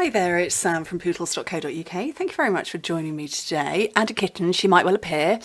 Hi there, it's Sam from Pootles.co.uk. Thank you very much for joining me today. And a kitten, she might well appear.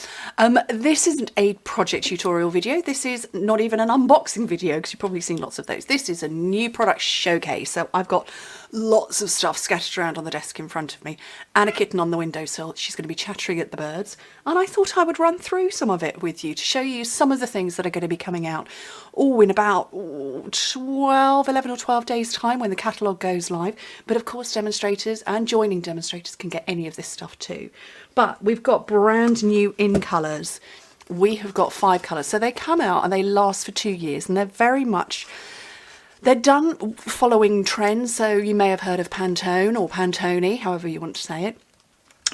This isn't a project tutorial video. This is not even an unboxing video because you've probably seen lots of those. This is a new product showcase. So I've got lots of stuff scattered around on the desk in front of me and a kitten on the windowsill. She's going to be chattering at the birds. And I thought I would run through some of it with you to show you some of the things that are going to be coming out in about 11 or 12 days time when the catalogue goes live. But of course, demonstrators and joining demonstrators can get any of this stuff too. But we've got brand new in colours. We have got 5 colours. So they come out and they last for 2 years, and they're done following trends. So you may have heard of Pantone or Pantone, however you want to say it.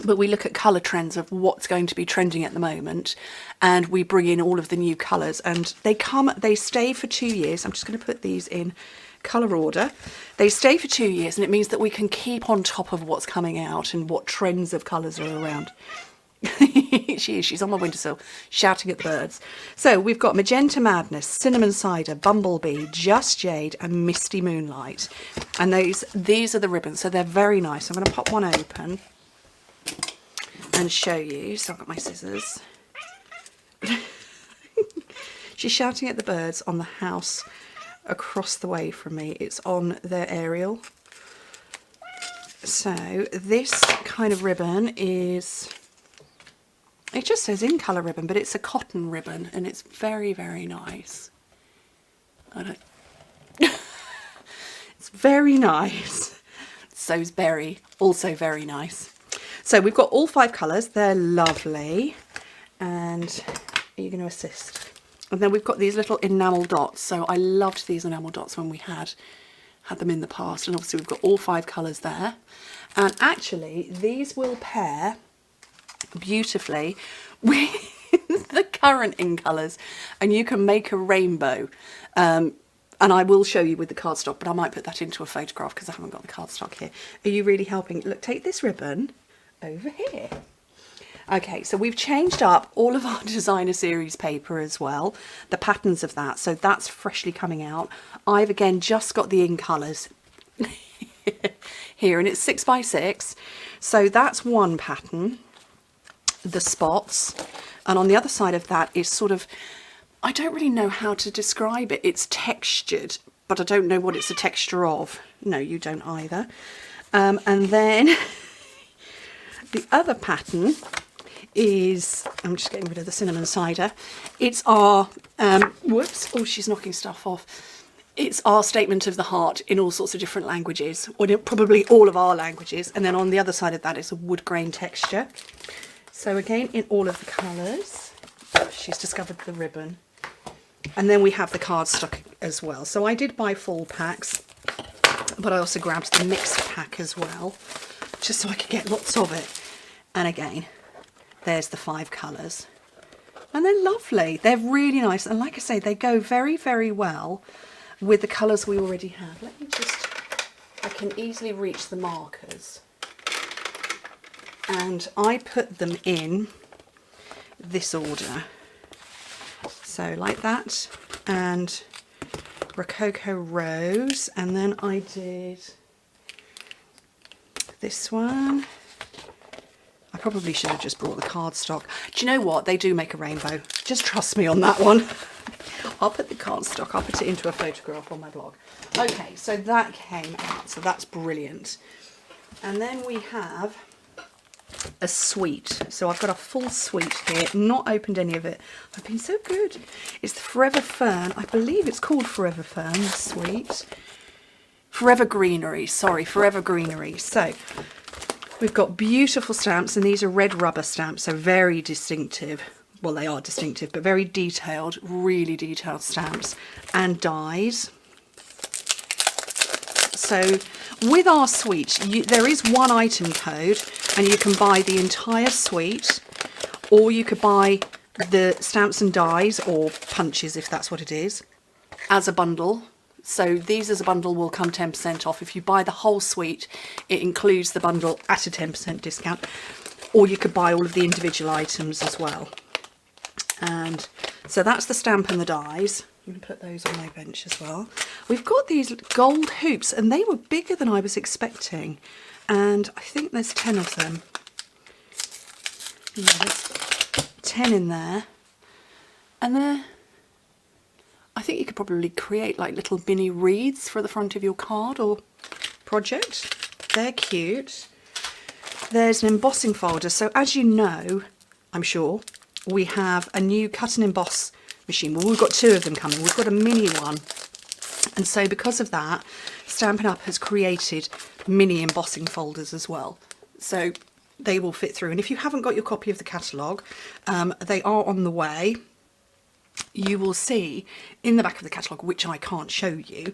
But we look at colour trends of what's going to be trending at the moment, and we bring in all of the new colours, and they stay for 2 years. I'm just going to put these in colour order. They stay for 2 years, and it means that we can keep on top of what's coming out and what trends of colours are around. She's on my windowsill shouting at the birds. So we've got Magenta Madness, Cinnamon Cider, Bumblebee, Just Jade and Misty Moonlight. And these are the ribbons, so they're very nice. I'm going to pop one open and show you. So I've got my scissors. She's shouting at the birds on the house across the way from me. It's on their aerial. So this kind of ribbon is, it just says in colour ribbon, but it's a cotton ribbon and it's very, very nice. It's very nice. So's berry, also very nice. So we've got all 5 colours, they're lovely. And are you going to assist? And then we've got these little enamel dots. So I loved these enamel dots when we had them in the past. And obviously we've got all 5 colours there. And actually these will pair beautifully with the current in colours. And you can make a rainbow. And I will show you with the cardstock, but I might put that into a photograph because I haven't got the cardstock here. Are you really helping? Look, take this ribbon over here. Okay, so we've changed up all of our designer series paper as well, the patterns of that, so that's freshly coming out. I've again just got the in colours here, and it's 6x6, so that's one pattern, the spots, and on the other side of that is sort of, I don't really know how to describe it. It's textured, but I don't know what it's a texture of. No, you don't either. And then the other pattern is, I'm just getting rid of the cinnamon cider. It's our, whoops, oh, she's knocking stuff off. It's our statement of the heart in all sorts of different languages, or probably all of our languages. And then on the other side of that is a wood grain texture. So again, in all of the colours. She's discovered the ribbon. And then we have the cardstock as well. So I did buy full packs, but I also grabbed the mixed pack as well, just so I could get lots of it. And again, there's the 5 colours. And they're lovely. They're really nice. And like I say, they go very, very well with the colours we already have. Let me just, I can easily reach the markers. And I put them in this order. So like that, and Rococo Rose, and then I did this one. I probably should have just brought the cardstock. Do you know what? They do make a rainbow. Just trust me on that one. I'll put the cardstock, I'll put it into a photograph on my blog. Okay, so that came out, so that's brilliant. And then we have a suite. So I've got a full suite here, not opened any of it. I've been so good. It's the Forever Fern. I believe it's called Forever Fern, the suite. Forever Greenery, sorry, Forever Greenery. So we've got beautiful stamps, and these are red rubber stamps, so very distinctive. Well, they are distinctive, but very detailed, really detailed stamps, and dies. So with our suite, there is one item code, and you can buy the entire suite, or you could buy the stamps and dies, or punches if that's what it is, as a bundle. So these as a bundle will come 10% off. If you buy the whole suite, it includes the bundle at a 10% discount, or you could buy all of the individual items as well. And so that's the stamp and the dies. I'm going to put those on my bench as well. We've got these gold hoops, and they were bigger than I was expecting. And I think there's 10 of them. Yeah, there's 10 in there. And I think you could probably create like little mini wreaths for the front of your card or project. They're cute. There's an embossing folder. So as you know, I'm sure, we have a new cut and emboss machine. Well, we've got 2 of them coming. We've got a mini one. And so because of that, Stampin' Up! Has created mini embossing folders as well. So they will fit through. And if you haven't got your copy of the catalogue, they are on the way. You will see in the back of the catalogue, which I can't show you,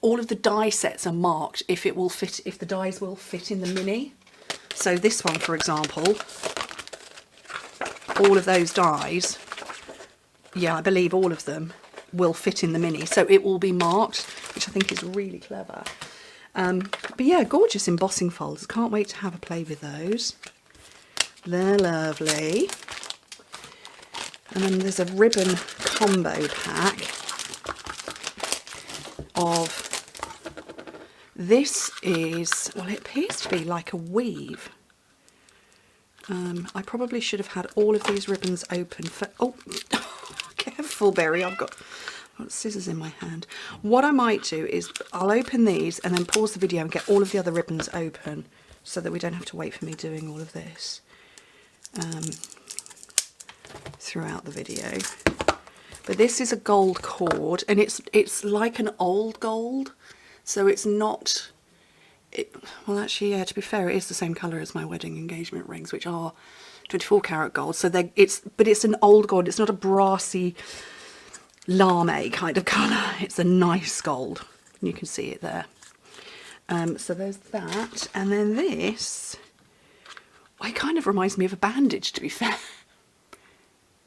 all of the die sets are marked if it will fit, if the dies will fit in the mini. So this one, for example, all of those dies, yeah, I believe all of them will fit in the mini. So it will be marked, which I think is really clever. But yeah, gorgeous embossing folders. Can't wait to have a play with those. They're lovely. And then there's a ribbon combo pack of, this is, well, it appears to be like a weave. I probably should have had all of these ribbons open for, oh, careful Berry, I've got scissors in my hand. What I might do is I'll open these and then pause the video and get all of the other ribbons open so that we don't have to wait for me doing all of this throughout the video. But this is a gold cord, and it's like an old gold, so it's not, well actually, yeah, to be fair, it is the same colour as my wedding engagement rings, which are 24 karat gold. So but it's an old gold. It's not a brassy lame kind of colour. It's a nice gold. You can see it there. So there's that, and then this, it kind of reminds me of a bandage, to be fair.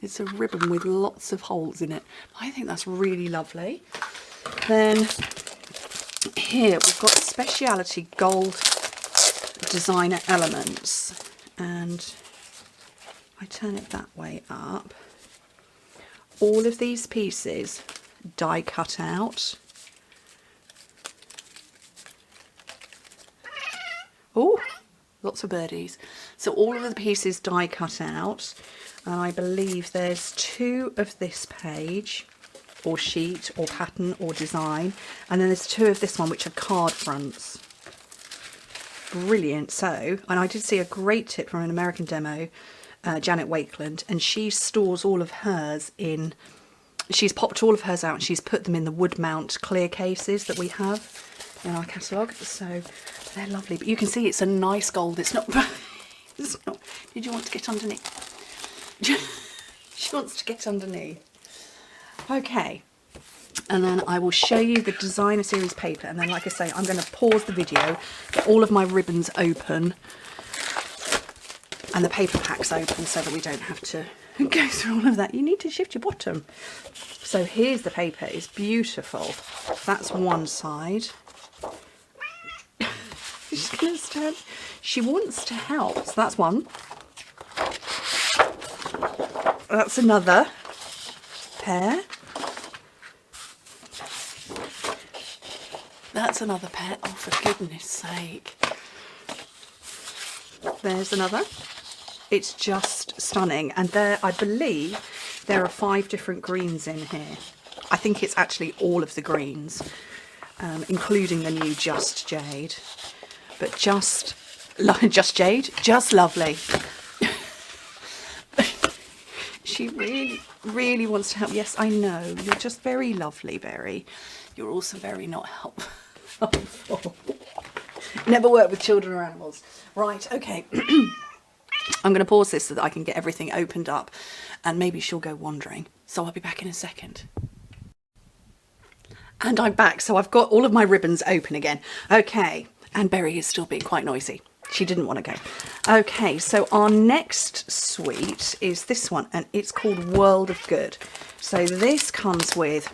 It's a ribbon with lots of holes in it. I think that's really lovely. Then here we've got speciality gold designer elements, and I turn it that way up. All of these pieces die cut out. Oh, lots of birdies. So all of the pieces die cut out. And I believe there's 2 of this page, or sheet, or pattern, or design. And then there's 2 of this one, which are card fronts. Brilliant. So, and I did see a great tip from an American demo, Janet Wakeland, and she stores all of hers in, she's popped all of hers out and she's put them in the wood mount clear cases that we have in our catalogue. So they're lovely. But you can see it's a nice gold. It's not, it's not, did you want to get underneath? She wants to get underneath. Okay, and then I will show you the designer series paper, and then like I say, I'm going to pause the video, get all of my ribbons open and the paper packs open so that we don't have to go through all of that. You need to shift your bottom. So here's the paper. It's beautiful. That's one side. She's going to stand. She wants to help. So that's one. That's another pair. That's another pair. Oh, for goodness sake. There's another. It's just stunning. And there, I believe, there are 5 different greens in here. I think it's actually all of the greens, including the new Just Jade. But just Jade, just lovely. She really, really wants to help. Yes, I know. You're just very lovely, Berry. You're also very not helpful. Never work with children or animals. Right, okay. I'm going to pause this so that I can get everything opened up, and maybe she'll go wandering. So I'll be back in a second. And I'm back. So I've got all of my ribbons open again. Okay. And Berry is still being quite noisy. She didn't want to go. Okay, so our next suite is this one, and it's called World of Good. So this comes with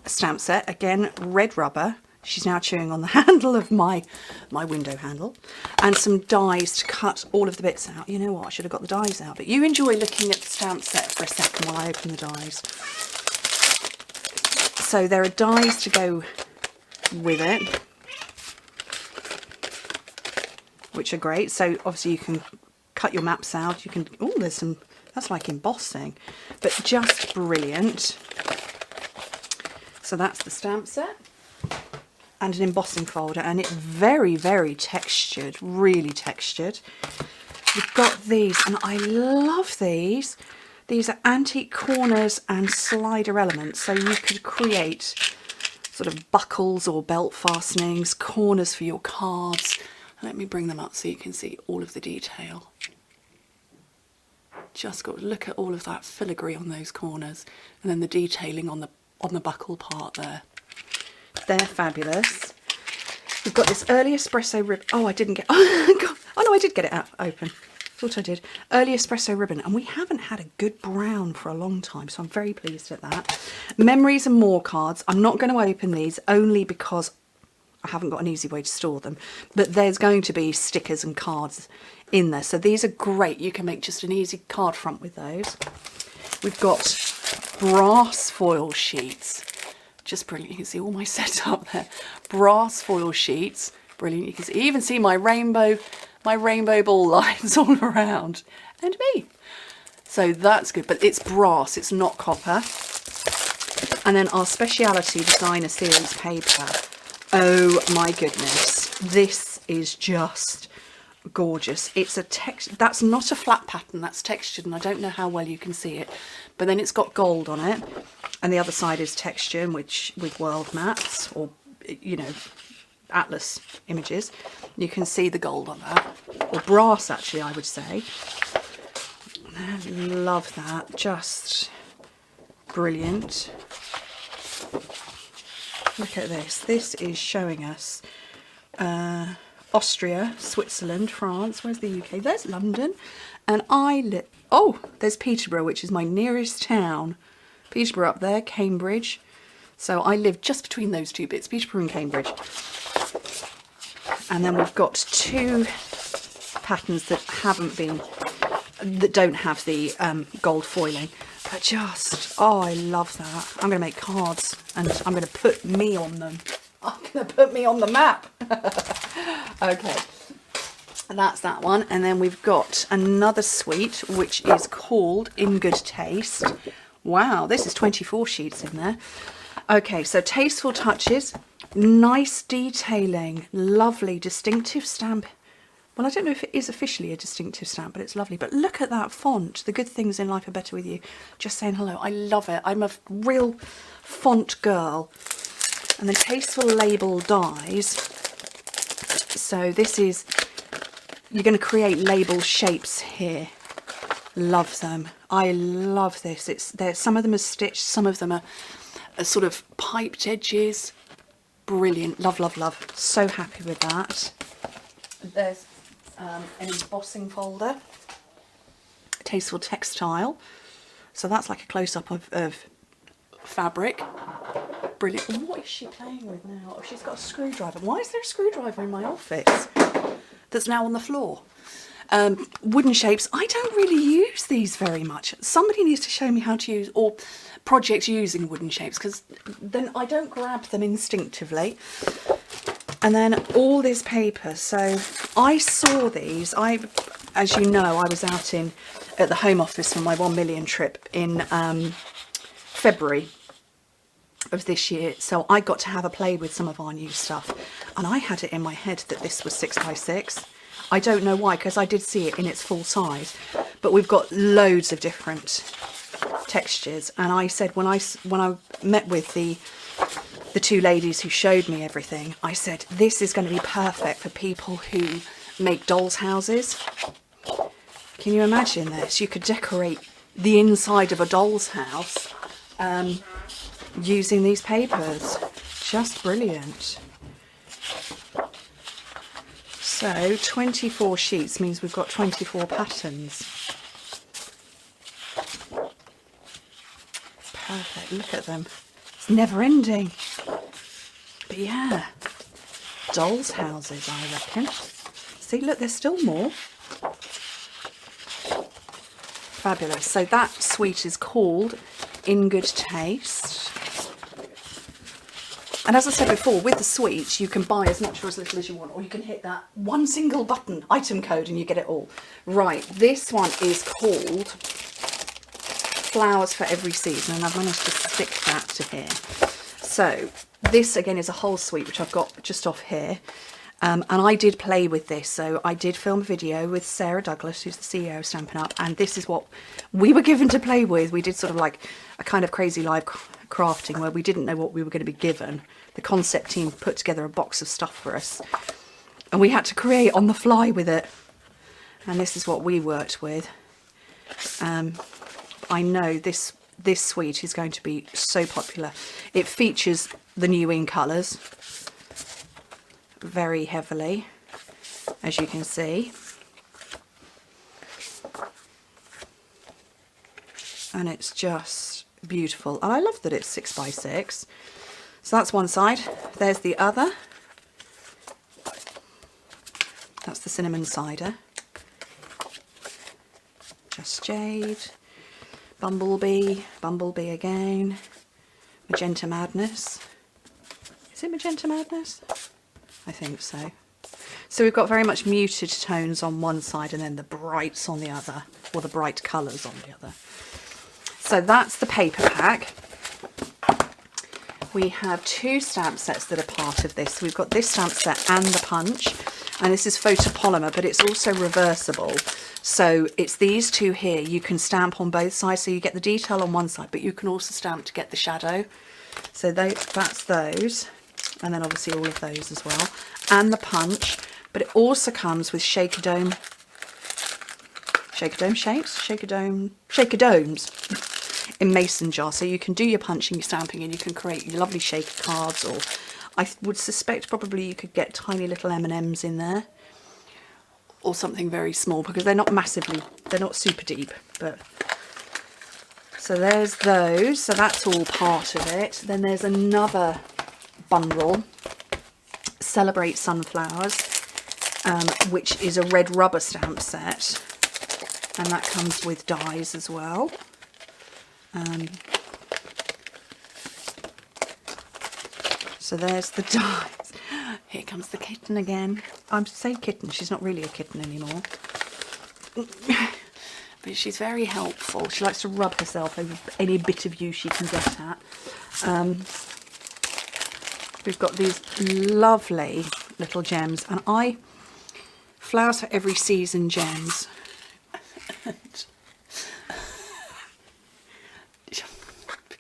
a stamp set, again, red rubber. She's now chewing on the handle of my window handle, and some dies to cut all of the bits out. You know what, I should have got the dies out, but you enjoy looking at the stamp set for a second while I open the dies. So there are dies to go with it, which are great. So obviously you can cut your maps out. You can, oh, there's some, that's like embossing, but just brilliant. So that's the stamp set and an embossing folder, and it's very, very textured, really textured. We've got these, and I love these. These are antique corners and slider elements, so you could create sort of buckles or belt fastenings, corners for your cards. Let me bring them up so you can see all of the detail. Just got to look at all of that filigree on those corners, and then the detailing on the buckle part there. They're fabulous. We've got this early espresso ribbon. Oh, I didn't get. Oh, God. Oh no, I did get it out open. Thought I did. Early espresso ribbon, and we haven't had a good brown for a long time, so I'm very pleased at that. Memories and more cards. I'm not going to open these only because I haven't got an easy way to store them, but there's going to be stickers and cards in there, so these are great. You can make just an easy card front with those. We've got brass foil sheets, just brilliant. You can see all my setup there. Brass foil sheets, brilliant. You can even see my rainbow ball lines all around, and me. So that's good, but it's brass, it's not copper. And then our Speciality Designer Series paper. Oh my goodness, this is just gorgeous. It's a that's not a flat pattern, that's textured, and I don't know how well you can see it, but then it's got gold on it, and the other side is texture, which with world maps, or you know, atlas images, you can see the gold on that, or brass actually I would say. I love that, just brilliant. Look at this. This is showing us Austria, Switzerland, France. Where's the UK? There's London. And oh, there's Peterborough, which is my nearest town. Peterborough up there, Cambridge. So I live just between those two bits, Peterborough and Cambridge. And then we've got two patterns that don't have the gold foiling. But just, oh, I love that. I'm going to make cards and I'm going to put me on them. I'm going to put me on the map. Okay, and that's that one. And then we've got another suite, which is called In Good Taste. Wow, this is 24 sheets in there. Okay, so tasteful touches, nice detailing, lovely distinctive stamp. Well, I don't know if it is officially a distinctive stamp, but it's lovely. But look at that font. The good things in life are better with you. Just saying hello. I love it. I'm a real font girl. And then tasteful label dies. So this is, you're going to create label shapes here. Love them. I love this. Some of them are stitched. Some of them are sort of piped edges. Brilliant. Love, love, love. So happy with that. There's an embossing folder, tasteful textile, so that's like a close-up of fabric. Brilliant. What is she playing with now? Oh, she's got a screwdriver. Why is there a screwdriver in my office that's now on the floor? Wooden shapes. I don't really use these very much. Somebody needs to show me how to use, or projects using wooden shapes, because then I don't grab them instinctively. And then all this paper. So I saw these. As you know, I was out at the Home Office for my 1 million trip in February of this year. So I got to have a play with some of our new stuff. And I had it in my head that this was 6x6. I don't know why, because I did see it in its full size. But we've got loads of different textures. And I said, when I met with the two ladies who showed me everything, I said, this is going to be perfect for people who make dolls' houses. Can you imagine this? You could decorate the inside of a doll's house using these papers. Just brilliant. So 24 sheets means we've got 24 patterns. Perfect, look at them. It's never ending. But yeah, dolls' houses, I reckon. See, look, there's still more. Fabulous. So that suite is called In Good Taste. And as I said before, with the suite, you can buy as much or as little as you want, or you can hit that one single button item code and you get it all. Right, this one is called Flowers for Every Season, and I've managed to stick that to here. So this again is a whole suite, which I've got just off here. And I did play with this, so I did film a video with Sarah Douglas, who's the CEO of Stampin' Up, and this is what we were given to play with. We did sort of like a kind of crazy live crafting where we didn't know what we were going to be given. The concept team put together a box of stuff for us, and we had to create on the fly with it. And this is what we worked with. I know this suite is going to be so popular. It features the new in colours very heavily, as you can see, and it's just beautiful. And I love that it's 6 by 6. So that's one side. There's the other. That's the cinnamon cider. Just Jade, Bumblebee, Bumblebee again, Magenta Madness. Is it Magenta Madness? I think so. So we've got very much muted tones on one side and then the brights on the other, or the bright colours on the other. So that's the paper pack. We have 2 stamp sets that are part of this. We've got this stamp set and the punch, and this is photopolymer, but it's also reversible. So it's these 2 here. You can stamp on both sides, so you get the detail on one side, but you can also stamp to get the shadow. So that's those. And then obviously all of those as well, and the punch. But it also comes with shaker dome domes in mason jar, so you can do your punching, your stamping, and you can create your lovely shaker cards, or I would suspect probably you could get tiny little M&Ms in there, or something very small, because they're not massively, they're not super deep. But so there's those, so that's all part of it. Then there's another bundle, Celebrate Sunflowers, which is a red rubber stamp set, and that comes with dies as well. So there's the dies. Here comes the kitten again. I'm say kitten, she's not really a kitten anymore. But she's very helpful. She likes to rub herself over any bit of you she can get at. We've got these lovely little gems, and Flowers for Every Season gems. For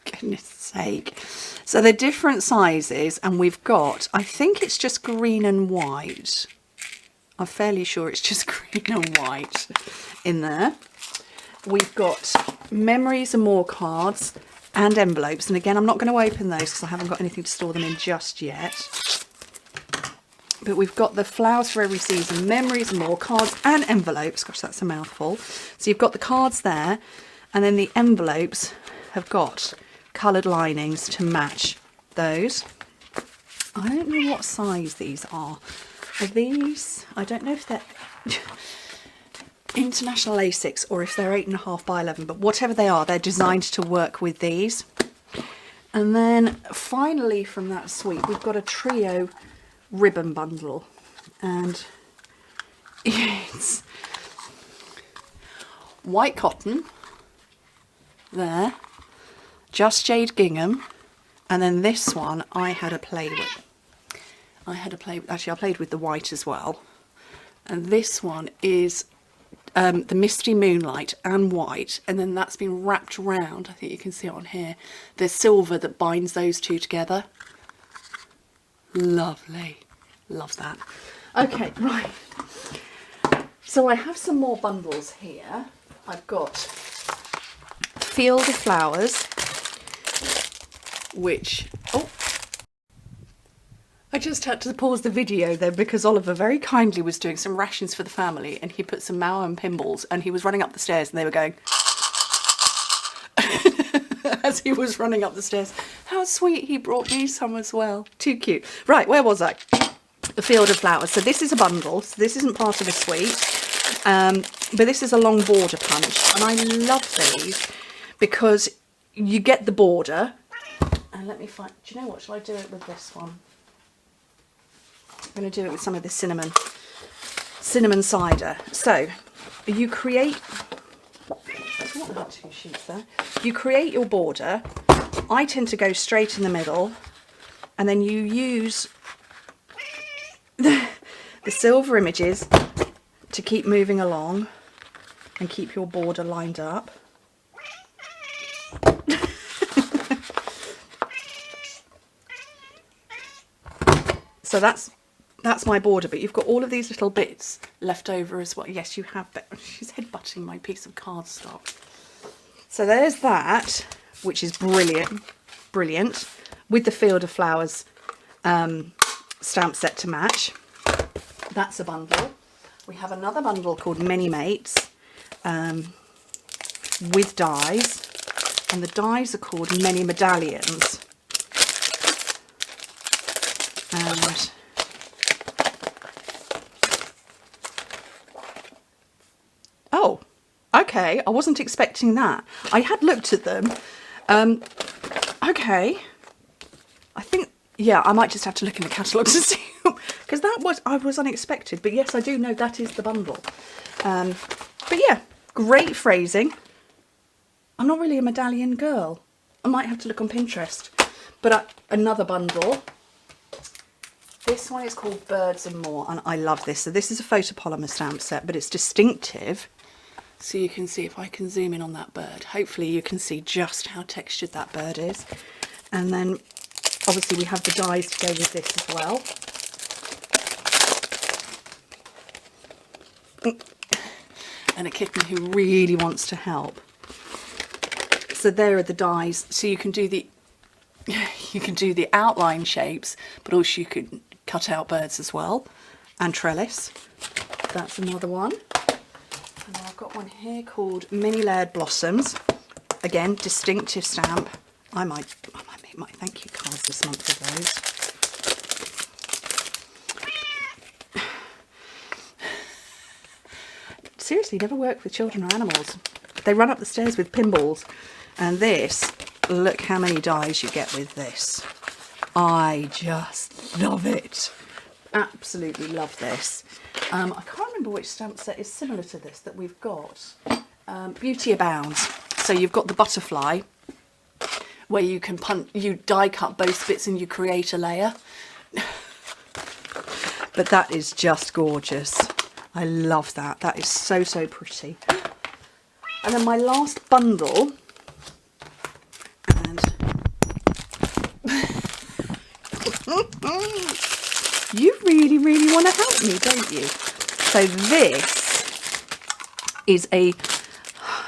goodness sake. So they're different sizes, and we've got, I think it's just green and white. I'm fairly sure it's just green and white in there. We've got Memories and More cards and envelopes, and again I'm not going to open those because I haven't got anything to store them in just yet. But we've got the Flowers for Every Season, Memories and More cards and envelopes. Gosh, that's a mouthful. So you've got the cards there, and then the envelopes have got coloured linings to match those. I don't know what size these are. Are these, I don't know if they're International A6 or if they're 8.5 by 11, but whatever they are, they're designed to work with these. And then finally from that suite, we've got a trio ribbon bundle, and it's white cotton there, Just Jade gingham, and then this one I had a play with. Actually I played with the white as well, and this one is the Misty Moonlight and white, and then that's been wrapped around, I think you can see it on here, there's silver that binds those two together. Lovely, love that. Okay, right, so I have some more bundles here. I've got Field of Flowers, which, oh, I just had to pause the video then because Oliver very kindly was doing some rations for the family, and he put some Mao and Pimbles, and he was running up the stairs and they were going as he was running up the stairs. How sweet, he brought me some as well. Too cute. Right, where was I? The Field of Flowers. So this is a bundle, so this isn't part of a suite, but this is a long border punch, and I love these because you get the border, And let me find, do you know what, shall I do it with this one? I'm going to do it with some of this cinnamon cider. So you create, not about 2 sheets there. You create your border. I tend to go straight in the middle, and then you use the silver images to keep moving along and keep your border lined up. So that's my border, but you've got all of these little bits left over as well. Yes, you have. She's headbutting my piece of cardstock. So there's that, which is brilliant, with the Field of Flowers stamp set to match. That's a bundle. We have another bundle called Many Mates with dies, and the dies are called Many Medallions. And oh, okay, I wasn't expecting that. I had looked at them. Okay, I think, yeah, I might just have to look in the catalogue to see, because I was unexpected. But yes, I do know that is the bundle. But yeah, great phrasing. I'm not really a medallion girl. I might have to look on Pinterest. But another bundle. This one is called Birds and More, and I love this. So this is a photopolymer stamp set, but it's distinctive. So you can see, if I can zoom in on that bird, hopefully you can see just how textured that bird is. And then obviously we have the dies to go with this as well. And a kitten who really wants to help. So there are the dies. So you can do the outline shapes, but also you could cut out birds as well, and trellis. That's another one. And then I've got one here called Many Layered Blossoms. Again, distinctive stamp. I might make my thank you cards this month with those. Seriously, never work with children or animals. They run up the stairs with pinballs. And this, look how many dies you get with this. I just love it. Absolutely love this. I can't remember which stamp set is similar to this that we've got. Beauty Abounds. So you've got the butterfly, where you can you die cut both bits and you create a layer. But that is just gorgeous. I love that. That is so, so pretty. And then my last bundle, and you really, really want to help me, don't you? So this is a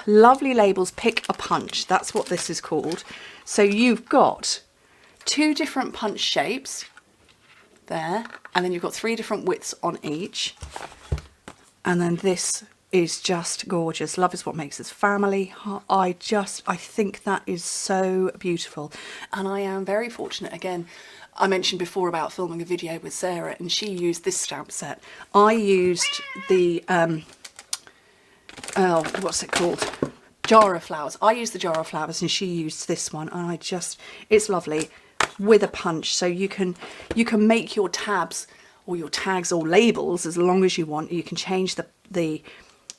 Lovely Labels Pick a Punch. That's what this is called. So you've got 2 different punch shapes there, and then you've got 3 different widths on each. And then this is just gorgeous. Love is what makes us family. I think that is so beautiful. And I am very fortunate. Again, I mentioned before about filming a video with Sarah, and she used this stamp set. I used the, what's it called? Jar of Flowers. I used the Jar of Flowers and she used this one, and it's lovely with a punch. So you can make your tabs or your tags or labels as long as you want. You can change the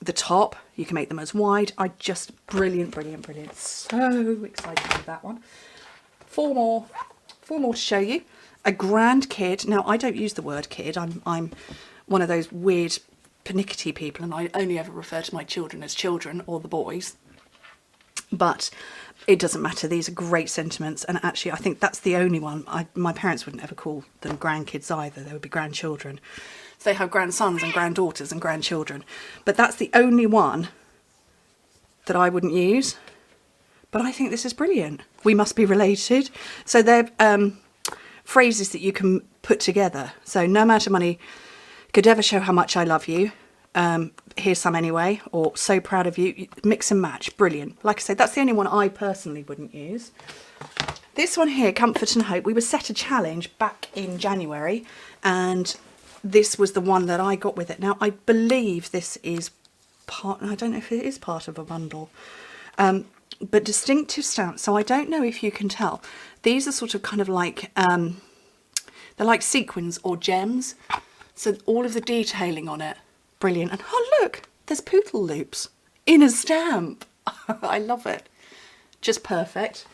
top, you can make them as wide. Brilliant. So excited with that one. Four more to show you. A grand kid. Now, I don't use the word kid. I'm one of those weird pernickety people, and I only ever refer to my children as children, or the boys. But it doesn't matter. These are great sentiments, and actually I think that's the only one. My parents wouldn't ever call them grandkids either. They would be grandchildren. So they have grandsons and granddaughters and grandchildren, but that's the only one that I wouldn't use. But I think this is brilliant. We must be related. So they're phrases that you can put together. So no amount of money could ever show how much I love you. Here's some anyway, or so proud of you. Mix and match. Brilliant. Like I said, that's the only one I personally wouldn't use. This one here, Comfort and Hope, we were set a challenge back in January, and this was the one that I got with it. Now, I believe this is I don't know if it is part of a bundle. but distinctive stamps. So I don't know if you can tell. These are sort of kind of like, they're like sequins or gems. So all of the detailing on it, brilliant. And oh look, there's Pootle loops in a stamp. I love it. Just perfect.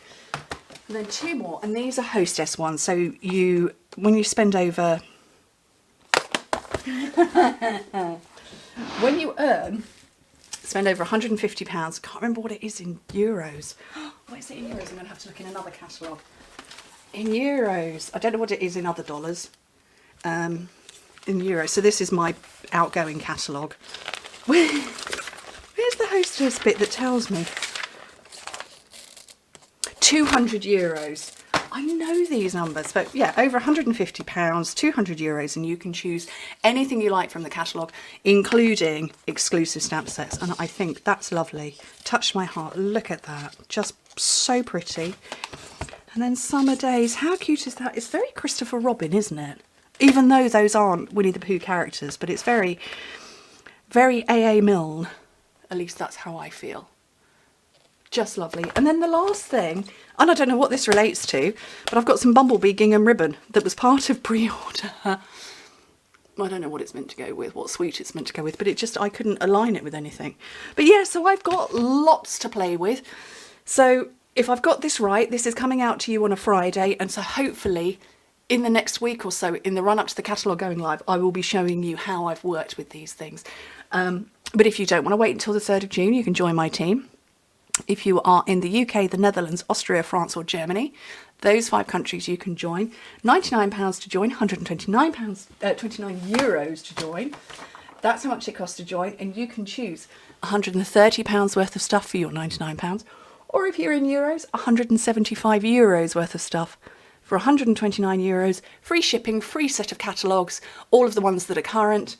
And then two more, and these are hostess ones. So you, when you spend over, when you spend over £150, I can't remember what it is in euros. What is it in euros? I'm going to have to look in another catalogue. In euros, I don't know what it is in other dollars. In euros, so this is my outgoing catalogue. Where's the hostess bit that tells me? 200 euros. I know these numbers, but yeah, over £150, 200 euros, and you can choose anything you like from the catalogue, including exclusive stamp sets. And I think that's lovely. Touched my heart. Look at that. Just so pretty. And then Summer Days. How cute is that? It's very Christopher Robin, isn't it? Even though those aren't Winnie the Pooh characters, but it's very, very A.A. Milne. At least that's how I feel. Just lovely. And then the last thing, and I don't know what this relates to, but I've got some Bumblebee gingham ribbon that was part of pre-order. I don't know what it's meant to go with, what suite it's meant to go with, but it just, I couldn't align it with anything. But yeah, so I've got lots to play with. So if I've got this right, this is coming out to you on a Friday, and so hopefully in the next week or so, in the run up to the catalogue going live, I will be showing you how I've worked with these things. But if you don't want to wait until the 3rd of June, you can join my team. If you are in the UK, the Netherlands, Austria, France or Germany, those 5 countries you can join. £99 to join, £129, 29 euros to join. That's how much it costs to join, and you can choose £130 worth of stuff for your £99, or if you're in euros, 175 euros worth of stuff for 129 euros, free shipping, free set of catalogues, all of the ones that are current,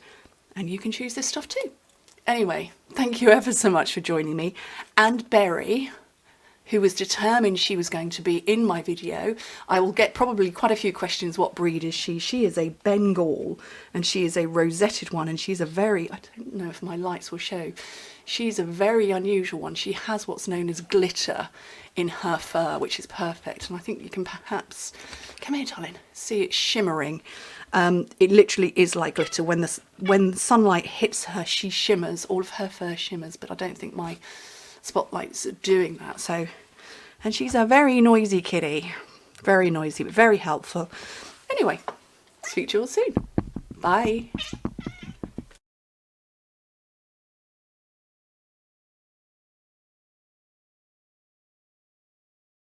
and you can choose this stuff too. Anyway, thank you ever so much for joining me. And Berry, who was determined she was going to be in my video. I will get probably quite a few questions. What breed is she? She is a Bengal, and she is a rosetted one, and she's a very, I don't know if my lights will show, she's a very unusual one. She has what's known as glitter in her fur, which is perfect. And I think you can perhaps, come here darling, see it shimmering. It literally is like glitter. When sunlight hits her, she shimmers. All of her fur shimmers, but I don't think my spotlights are doing that. So, and she's a very noisy kitty. Very noisy, but very helpful. Anyway, speak to you all soon. Bye.